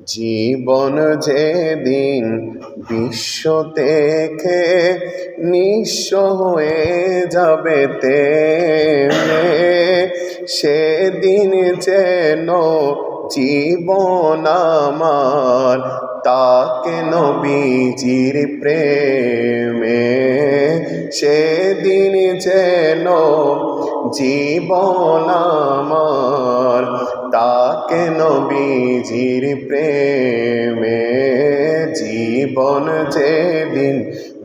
জীবন যেদিন বিশ্ব থেকে নিঃস্ব হয়ে যাবে তেমনে, সেদিন যেন জীবন আমার তাকে নবীজির প্রেমে, সেদিন যেন জীবন আমার তাকে নবীজির প্রেমে। জীবন যেদিন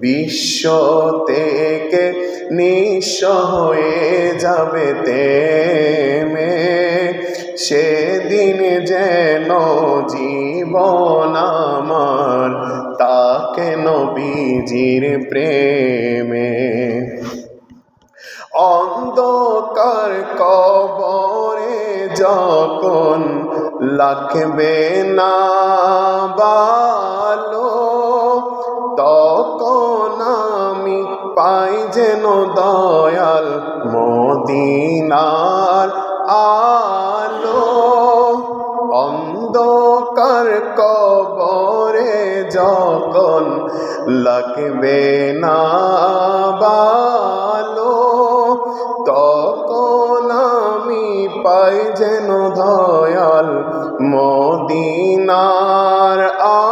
বিশ্ব থেকে নিঃস্ব হয়ে যাবে তেমে, সেদিন যেন জীবন আমার তাকে নবীজির প্রেমে। অন্ধকার কবরে যখন লাগবে না বালো, তখন আমি পাই যেন দয়াল মদিনার আলো। অন্ধকার কবরে যখন লাগবে না বালো, তখন আমি পাই যেন দয়াল মদিনার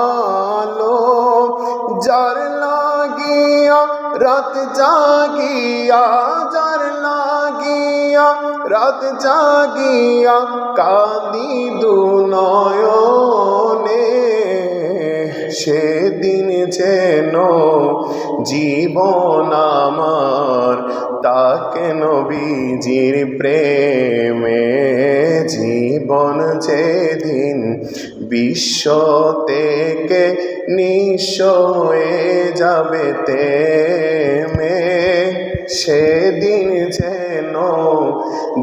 আলো। যার লাগিয়া রাত জাগিয়া, যার লাগিয়া রাত জাগিয়া কাঁদি দুনয়নে, সেদিন যেন জীবন আমার তাকে নবীজির প্রেমে। জীবন যেদিন বিশ্ব থেকে নিঃস্ব হয়ে যাবে তেমে, সেদিন যেন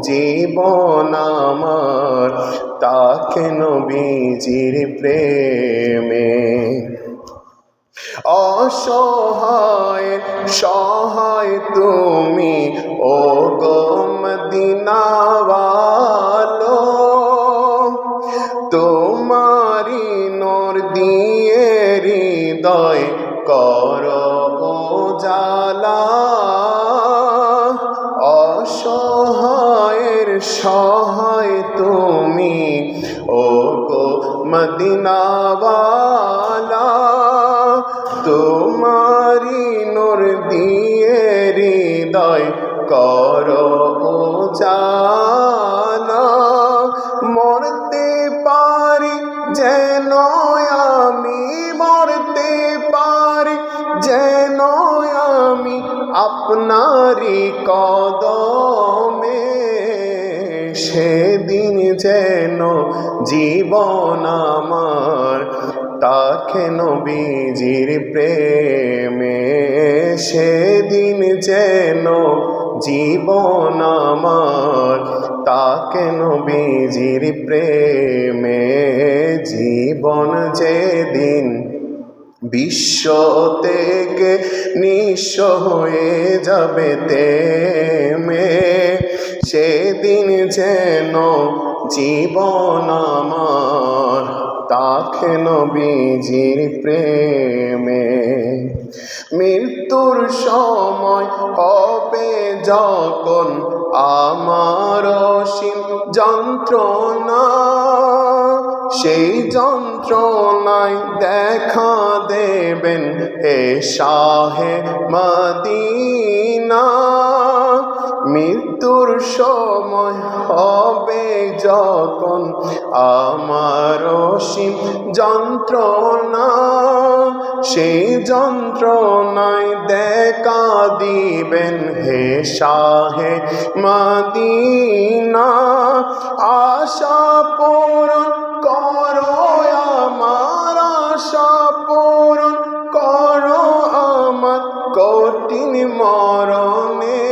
জীবন আমার তাকে নবীজির প্রেমে। অসহায় সহায় তুমি ও গো মদিনাওয়ালো, তোমারি নূর দিয়ে হৃদয় করো উজালা। অসহায়ের সহায় তুমি ও গো মদিনাওয়ালা, তোমারি নূর দিয়ে হৃদয় করো উজালা। মরতে পারি যেন আমি, মরতে পারি যেন আমি আপনারি কদমে, সেদিন যেন জীবন আমার তাকে নবীজির প্রেমে। সেদিন যেন জীবন আমার তাকে নবীজির প্রেমে। জীবন যেদিন বিশ্ব থেকে নিঃস্ব হয়ে যাবে তেমে, সেদিন যেন জীবন আমার তাকে নবীজির প্রেমে। মৃত্যুর সময় হবে যখন আমার অসীম যন্ত্রণা, সেই যন্ত্রণায় দেখা দেবেন হে শাহে মদিনা। মৃত্যুর সময় হবে যখন আমার অসীম যন্ত্রণা, সেই যন্ত্রণায় দেখা দিবেন হে শাহে মদিনা। আশা পূরণ করো আমার, আশা পূরণ করো আমার কঠিন মরণে,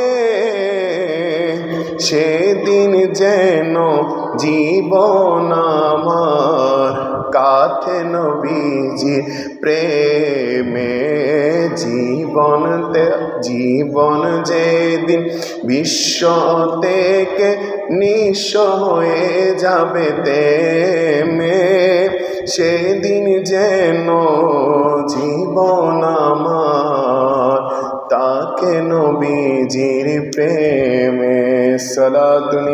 সেদিন যেন জীবন আমার কাটে নবীজির প্রেমে। জীবন যেদিন বিশ্ব থেকে নিঃস্ব হয়ে যাবে তেমে, সেদিন যেন জীবন আমার তাকে নবীজির প্রেমে সালাত দুনিয়া